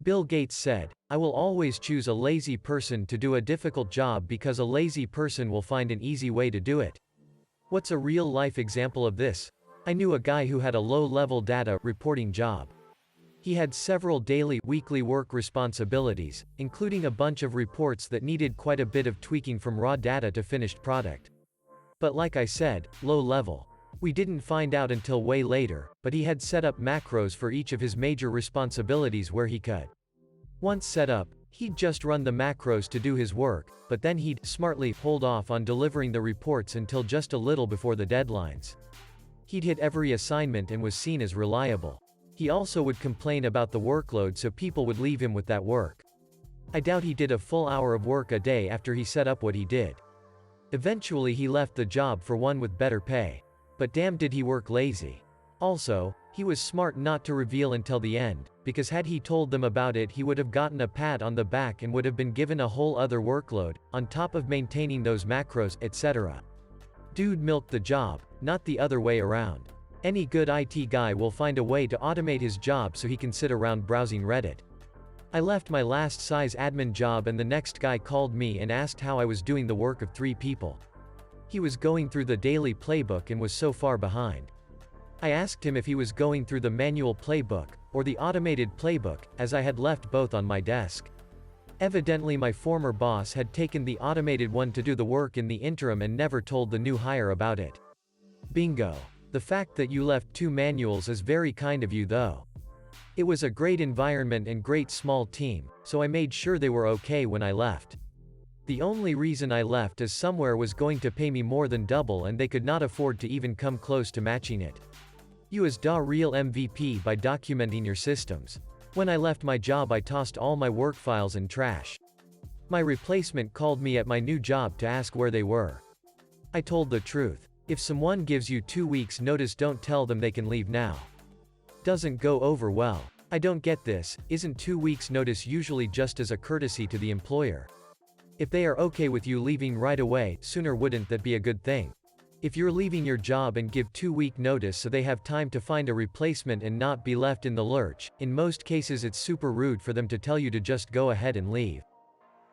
Bill Gates said, "I will always choose a lazy person to do a difficult job because a lazy person will find an easy way to do it." What's a real-life example of this? I knew a guy who had a low-level data reporting job. He had several daily, weekly work responsibilities, including a bunch of reports that needed quite a bit of tweaking from raw data to finished product. But like I said, low level. We didn't find out until way later, but he had set up macros for each of his major responsibilities where he could. Once set up, he'd just run the macros to do his work, but then he'd smartly hold off on delivering the reports until just a little before the deadlines. He'd hit every assignment and was seen as reliable. He also would complain about the workload so people would leave him with that work. I doubt he did a full hour of work a day after he set up what he did. Eventually he left the job for one with better pay. But damn did he work lazy. Also, he was smart not to reveal until the end, because had he told them about it he would have gotten a pat on the back and would have been given a whole other workload, on top of maintaining those macros, etc. Dude milked the job, not the other way around. Any good IT guy will find a way to automate his job so he can sit around browsing Reddit. I left my last size admin job and the next guy called me and asked how I was doing the work of 3 people. He was going through the daily playbook and was so far behind. I asked him if he was going through the manual playbook, or the automated playbook, as I had left both on my desk. Evidently my former boss had taken the automated one to do the work in the interim and never told the new hire about it. Bingo. The fact that you left 2 manuals is very kind of you though. It was a great environment and great small team, so I made sure they were okay when I left. The only reason I left is somewhere was going to pay me more than double and they could not afford to even come close to matching it. You as da real MVP by documenting your systems. When I left my job I tossed all my work files in trash. My replacement called me at my new job to ask where they were. I told the truth. If someone gives you 2 weeks notice don't tell them they can leave now. Doesn't go over well. I don't get this, isn't 2 weeks notice usually just as a courtesy to the employer? If they are okay with you leaving right away, sooner wouldn't that be a good thing? If you're leaving your job and give 2-week notice so they have time to find a replacement and not be left in the lurch, in most cases it's super rude for them to tell you to just go ahead and leave.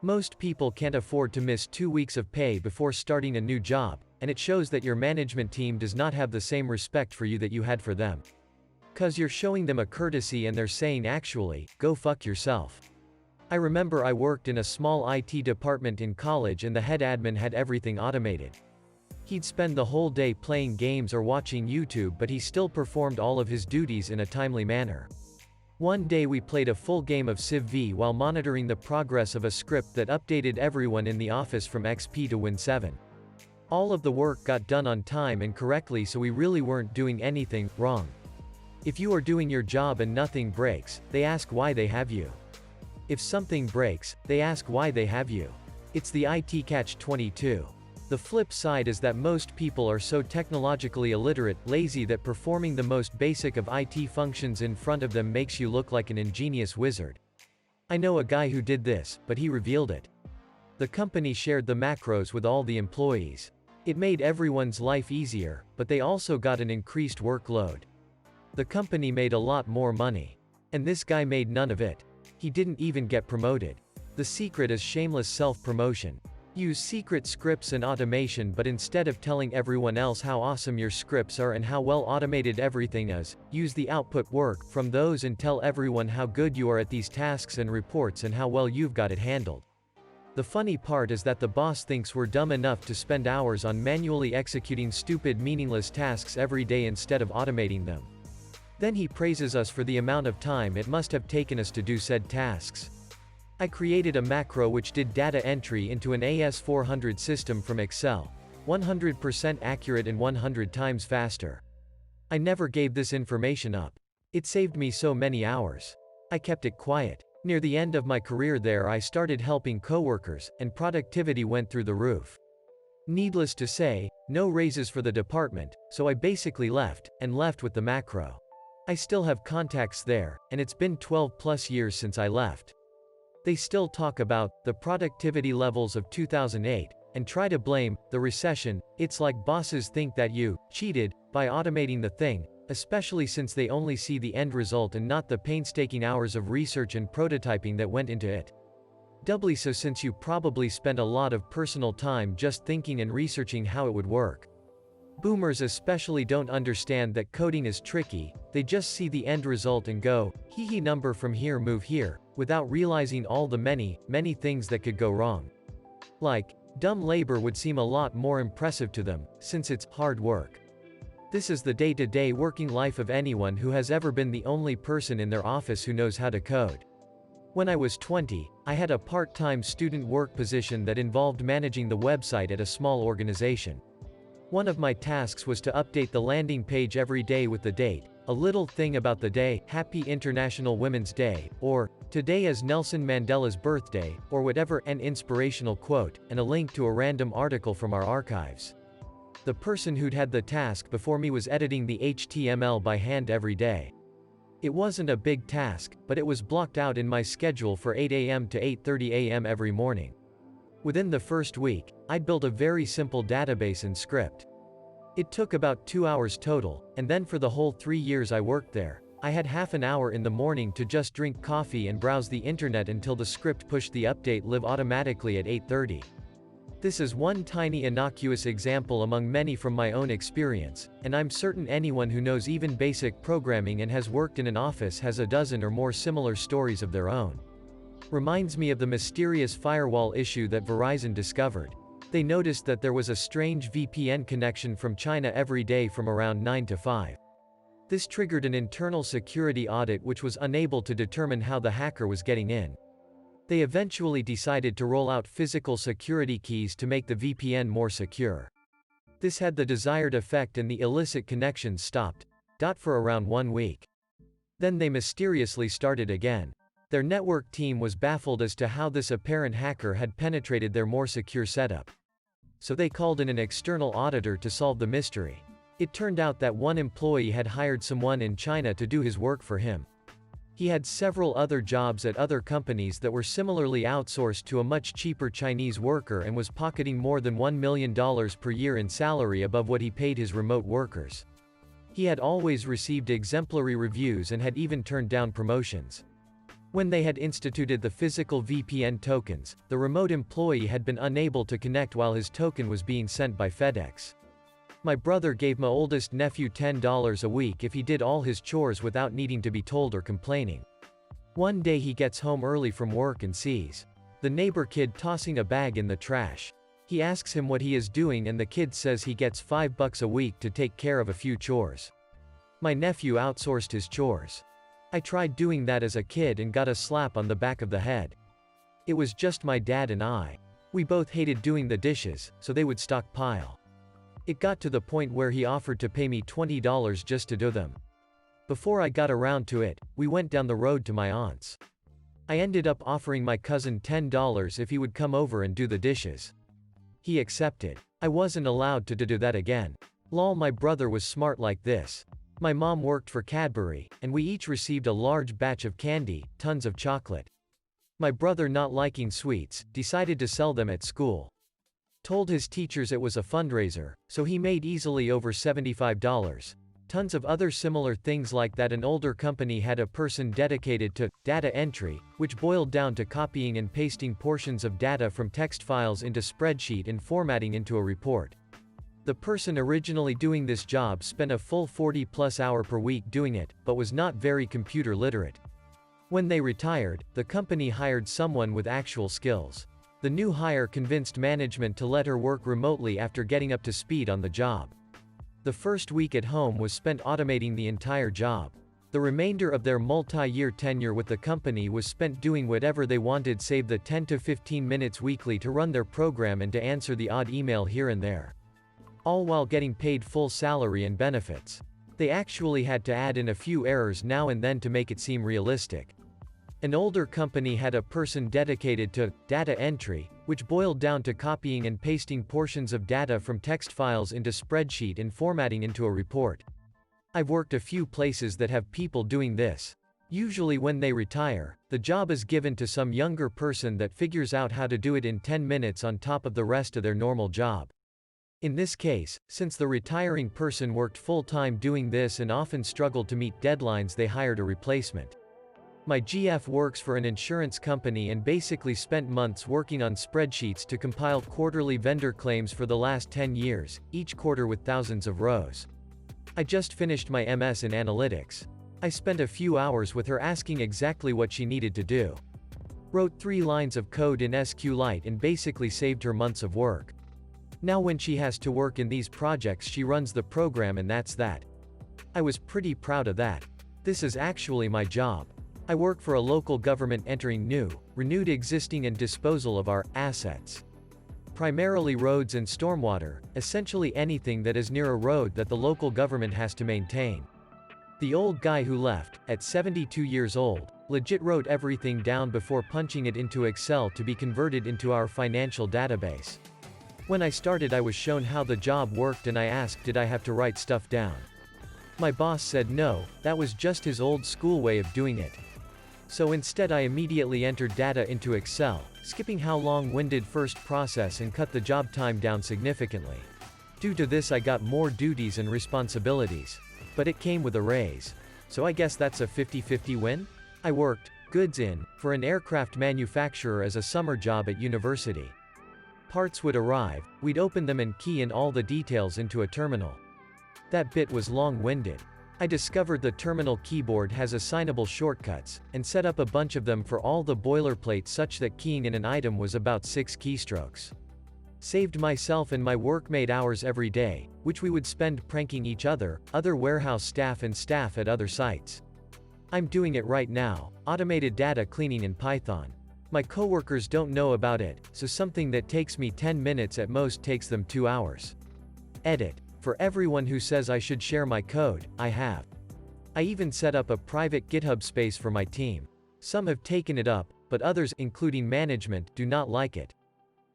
Most people can't afford to miss 2 weeks of pay before starting a new job, and it shows that your management team does not have the same respect for you that you had for them. 'Cause you're showing them a courtesy and they're saying actually, go fuck yourself. I remember I worked in a small IT department in college and the head admin had everything automated. He'd spend the whole day playing games or watching YouTube but he still performed all of his duties in a timely manner. One day we played a full game of Civ V while monitoring the progress of a script that updated everyone in the office from XP to Win 7. All of the work got done on time and correctly so we really weren't doing anything wrong. If you are doing your job and nothing breaks, they ask why they have you. If something breaks, they ask why they have you. It's the IT catch-22. The flip side is that most people are so technologically illiterate, lazy that performing the most basic of IT functions in front of them makes you look like an ingenious wizard. I know a guy who did this, but he revealed it. The company shared the macros with all the employees. It made everyone's life easier, but they also got an increased workload. The company made a lot more money. And this guy made none of it. He didn't even get promoted. The secret is shameless self-promotion. Use secret scripts and automation, but instead of telling everyone else how awesome your scripts are and how well automated everything is, use the output work from those and tell everyone how good you are at these tasks and reports and how well you've got it handled. The funny part is that the boss thinks we're dumb enough to spend hours on manually executing stupid meaningless tasks every day instead of automating them. Then he praises us for the amount of time it must have taken us to do said tasks. I created a macro which did data entry into an AS400 system from Excel. 100% accurate and 100 times faster. I never gave this information up. It saved me so many hours. I kept it quiet. Near the end of my career there I started helping coworkers, and productivity went through the roof. Needless to say, no raises for the department, so I basically left with the macro. I still have contacts there, and it's been 12+ years since I left. They still talk about the productivity levels of 2008, and try to blame the recession. It's like bosses think that you cheated by automating the thing, especially since they only see the end result and not the painstaking hours of research and prototyping that went into it. Doubly so since you probably spend a lot of personal time just thinking and researching how it would work. Boomers especially don't understand that coding is tricky, they just see the end result and go, hee hee, number from here, move here, without realizing all the many things that could go wrong. Like, dumb labor would seem a lot more impressive to them, since it's hard work. This is the day-to-day working life of anyone who has ever been the only person in their office who knows how to code. When I was 20, I had a part-time student work position that involved managing the website at a small organization. One of my tasks was to update the landing page every day with the date, a little thing about the day, Happy International Women's Day, or, today is Nelson Mandela's birthday, or whatever, an inspirational quote, and a link to a random article from our archives. The person who'd had the task before me was editing the HTML by hand every day. It wasn't a big task, but it was blocked out in my schedule for 8 a.m. to 8:30 a.m. every morning. Within the first week, I'd built a very simple database and script. It took about 2 hours total, and then for the whole 3 years I worked there, I had half an hour in the morning to just drink coffee and browse the internet until the script pushed the update live automatically at 8:30. This is one tiny innocuous example among many from my own experience, and I'm certain anyone who knows even basic programming and has worked in an office has a dozen or more similar stories of their own. Reminds me of the mysterious firewall issue that Verizon discovered. They noticed that there was a strange VPN connection from China every day from around 9 to 5. This triggered an internal security audit which was unable to determine how the hacker was getting in. They eventually decided to roll out physical security keys to make the VPN more secure. This had the desired effect and the illicit connections stopped, for around 1 week. Then they mysteriously started again. Their network team was baffled as to how this apparent hacker had penetrated their more secure setup. So they called in an external auditor to solve the mystery. It turned out that one employee had hired someone in China to do his work for him. He had several other jobs at other companies that were similarly outsourced to a much cheaper Chinese worker and was pocketing more than $1 million per year in salary above what he paid his remote workers. He had always received exemplary reviews and had even turned down promotions. When they had instituted the physical VPN tokens, the remote employee had been unable to connect while his token was being sent by FedEx. My brother gave my oldest nephew $10 a week if he did all his chores without needing to be told or complaining. One day he gets home early from work and sees the neighbor kid tossing a bag in the trash. He asks him what he is doing and the kid says he gets $5 a week to take care of a few chores. My nephew outsourced his chores. I tried doing that as a kid and got a slap on the back of the head. It was just my dad and I. We both hated doing the dishes, so they would stockpile. It got to the point where he offered to pay me $20 just to do them. Before I got around to it, we went down the road to my aunt's. I ended up offering my cousin $10 if he would come over and do the dishes. He accepted. I wasn't allowed to do that again. Lol, my brother was smart like this. My mom worked for Cadbury, and we each received a large batch of candy, tons of chocolate. My brother, not liking sweets, decided to sell them at school. Told his teachers it was a fundraiser, so he made easily over $75. Tons of other similar things like that. An older company had a person dedicated to data entry, which boiled down to copying and pasting portions of data from text files into spreadsheet and formatting into a report. The person originally doing this job spent a full 40+ hours per week doing it, but was not very computer literate. When they retired, the company hired someone with actual skills. The new hire convinced management to let her work remotely after getting up to speed on the job. The first week at home was spent automating the entire job. The remainder of their multi-year tenure with the company was spent doing whatever they wanted save the 10 to 15 minutes weekly to run their program and to answer the odd email here and there. All while getting paid full salary and benefits. They actually had to add in a few errors now and then to make it seem realistic. An older company had a person dedicated to data entry, which boiled down to copying and pasting portions of data from text files into spreadsheet and formatting into a report. I've worked a few places that have people doing this. Usually when they retire, the job is given to some younger person that figures out how to do it in 10 minutes on top of the rest of their normal job. In this case, since the retiring person worked full-time doing this and often struggled to meet deadlines, they hired a replacement. My GF works for an insurance company and basically spent months working on spreadsheets to compile quarterly vendor claims for the last 10 years, each quarter with thousands of rows. I just finished my MS in analytics. I spent a few hours with her asking exactly what she needed to do. Wrote 3 lines of code in SQLite and basically saved her months of work. Now when she has to work in these projects, she runs the program, and that's that. I was pretty proud of that. This is actually my job. I work for a local government entering new, renewed existing and disposal of our assets. Primarily roads and stormwater, essentially anything that is near a road that the local government has to maintain. The old guy who left, at 72 years old, legit wrote everything down before punching it into Excel to be converted into our financial database. When I started, I was shown how the job worked and I asked did I have to write stuff down. My boss said no, that was just his old school way of doing it. So instead I immediately entered data into Excel, skipping how long-winded first process and cut the job time down significantly. Due to this I got more duties and responsibilities. But it came with a raise. So I guess that's a 50-50 win? I worked, goods in, for an aircraft manufacturer as a summer job at university. Parts would arrive, we'd open them and key in all the details into a terminal. That bit was long-winded. I discovered the terminal keyboard has assignable shortcuts, and set up a bunch of them for all the boilerplate such that keying in an item was about 6 keystrokes. Saved myself and my workmate hours every day, which we would spend pranking each other, other warehouse staff and staff at other sites. I'm doing it right now, automated data cleaning in Python. My coworkers don't know about it, so something that takes me 10 minutes at most takes them 2 hours. Edit. For everyone who says I should share my code, I have. I even set up a private GitHub space for my team. Some have taken it up, but others, including management, do not like it.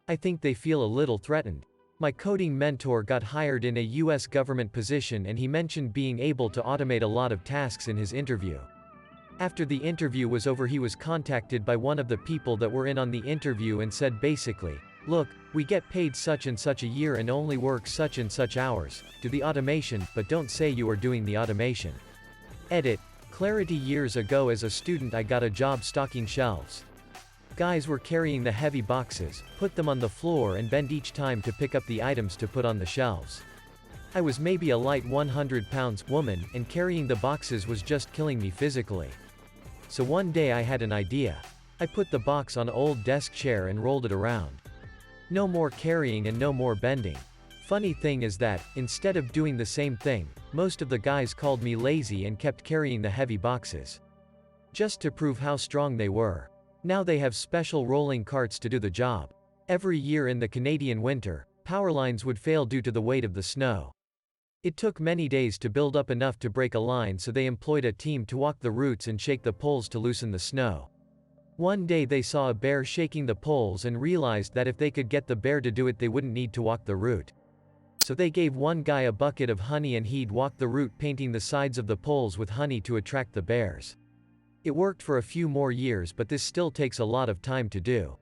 I think they feel a little threatened. My coding mentor got hired in a US government position and he mentioned being able to automate a lot of tasks in his interview. After the interview was over, he was contacted by one of the people that were in on the interview and said basically, look, we get paid such and such a year and only work such and such hours, do the automation, but don't say you are doing the automation. Edit. Clarity. Years ago as a student I got a job stocking shelves. Guys were carrying the heavy boxes, put them on the floor and bend each time to pick up the items to put on the shelves. I was maybe a light 100 pounds woman, and carrying the boxes was just killing me physically. So one day I had an idea. I put the box on an old desk chair and rolled it around. No more carrying and no more bending. Funny thing is that, instead of doing the same thing, most of the guys called me lazy and kept carrying the heavy boxes. Just to prove how strong they were. Now they have special rolling carts to do the job. Every year in the Canadian winter, power lines would fail due to the weight of the snow. It took many days to build up enough to break a line, so they employed a team to walk the routes and shake the poles to loosen the snow. One day they saw a bear shaking the poles and realized that if they could get the bear to do it they wouldn't need to walk the route. So they gave one guy a bucket of honey and he'd walk the route painting the sides of the poles with honey to attract the bears. It worked for a few more years, but this still takes a lot of time to do.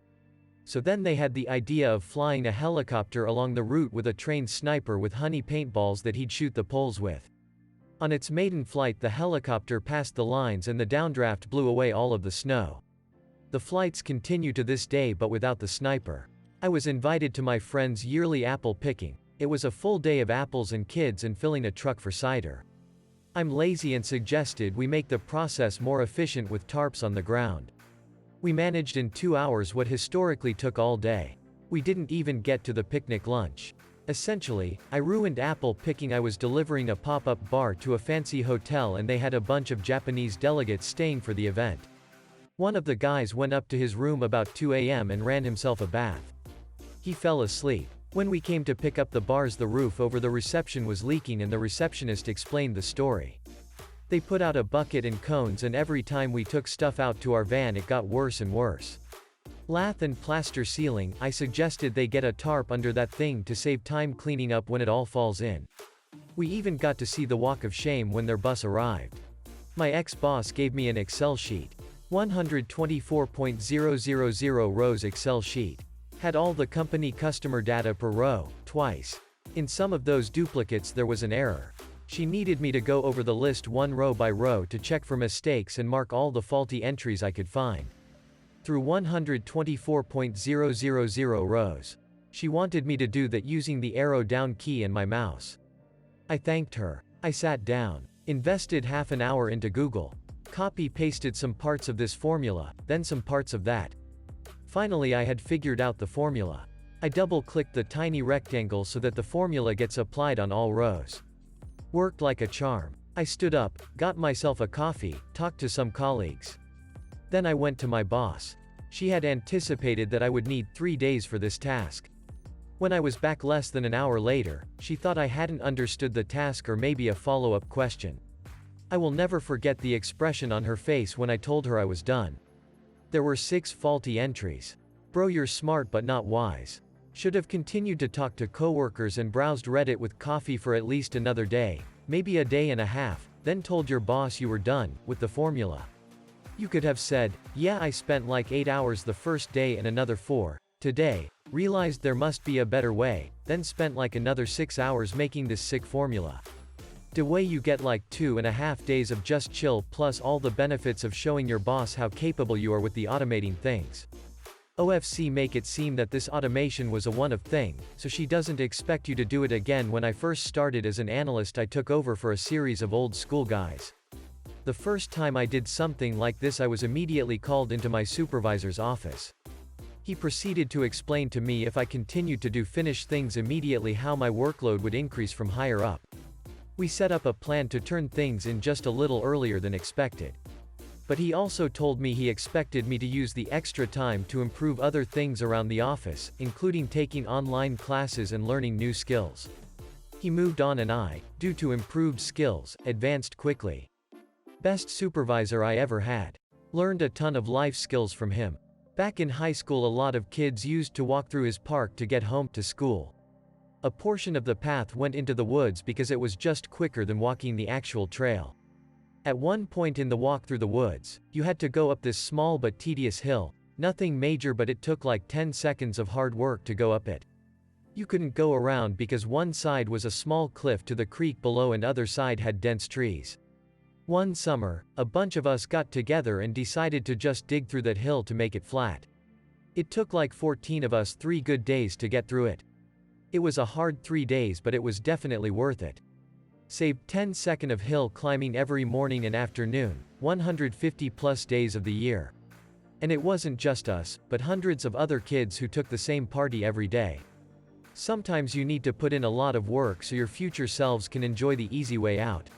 So then they had the idea of flying a helicopter along the route with a trained sniper with honey paintballs that he'd shoot the poles with. On its maiden flight the helicopter passed the lines and the downdraft blew away all of the snow. The flights continue to this day but without the sniper. I was invited to my friend's yearly apple picking. It was a full day of apples and kids and filling a truck for cider. I'm lazy and suggested we make the process more efficient with tarps on the ground. We managed in 2 hours what historically took all day. We didn't even get to the picnic lunch. Essentially, I ruined apple picking. I was delivering a pop-up bar to a fancy hotel and they had a bunch of Japanese delegates staying for the event. One of the guys went up to his room about 2 a.m. and ran himself a bath. He fell asleep. When we came to pick up the bars, the roof over the reception was leaking and the receptionist explained the story. They put out a bucket and cones and every time we took stuff out to our van it got worse and worse. Lath and plaster ceiling. I suggested they get a tarp under that thing to save time cleaning up when it all falls in. We even got to see the walk of shame when their bus arrived. My ex-boss gave me an Excel sheet. 124.000 rows Excel sheet. Had all the company customer data per row, twice. In some of those duplicates there was an error. She needed me to go over the list one row by row to check for mistakes and mark all the faulty entries I could find. Through 124.000 rows. She wanted me to do that using the arrow down key and my mouse. I thanked her. I sat down, invested half an hour into Google, copy-pasted some parts of this formula, then some parts of that. Finally I had figured out the formula. I double-clicked the tiny rectangle so that the formula gets applied on all rows. Worked like a charm. I stood up, got myself a coffee, talked to some colleagues. Then I went to my boss. She had anticipated that I would need 3 days for this task. When I was back less than an hour later, she thought I hadn't understood the task or maybe a follow-up question. I will never forget the expression on her face when I told her I was done. There were 6 faulty entries. Bro, you're smart but not wise. Should have continued to talk to coworkers and browsed Reddit with coffee for at least another day, maybe a day and a half, then told your boss you were done with the formula. You could have said, yeah, I spent like 8 hours the first day and another 4 today, realized there must be a better way, then spent like another 6 hours making this sick formula. The way you get like 2.5 days of just chill plus all the benefits of showing your boss how capable you are with the automating things. OFC make it seem that this automation was a one-off thing, so she doesn't expect you to do it again. When I first started as an analyst I took over for a series of old school guys. The first time I did something like this I was immediately called into my supervisor's office. He proceeded to explain to me if I continued to do finished things immediately how my workload would increase from higher up. We set up a plan to turn things in just a little earlier than expected. But he also told me he expected me to use the extra time to improve other things around the office, including taking online classes and learning new skills. He moved on and I, due to improved skills, advanced quickly. Best supervisor I ever had. Learned a ton of life skills from him. Back in high school a lot of kids used to walk through his park to get home to school. A portion of the path went into the woods because it was just quicker than walking the actual trail. At one point in the walk through the woods, you had to go up this small but tedious hill, nothing major but it took like 10 seconds of hard work to go up it. You couldn't go around because one side was a small cliff to the creek below and other side had dense trees. One summer, a bunch of us got together and decided to just dig through that hill to make it flat. It took like 14 of us 3 good days to get through it. It was a hard 3 days but it was definitely worth it. Saved 10 seconds of hill climbing every morning and afternoon, 150 plus days of the year. And it wasn't just us, but hundreds of other kids who took the same party every day. Sometimes you need to put in a lot of work so your future selves can enjoy the easy way out.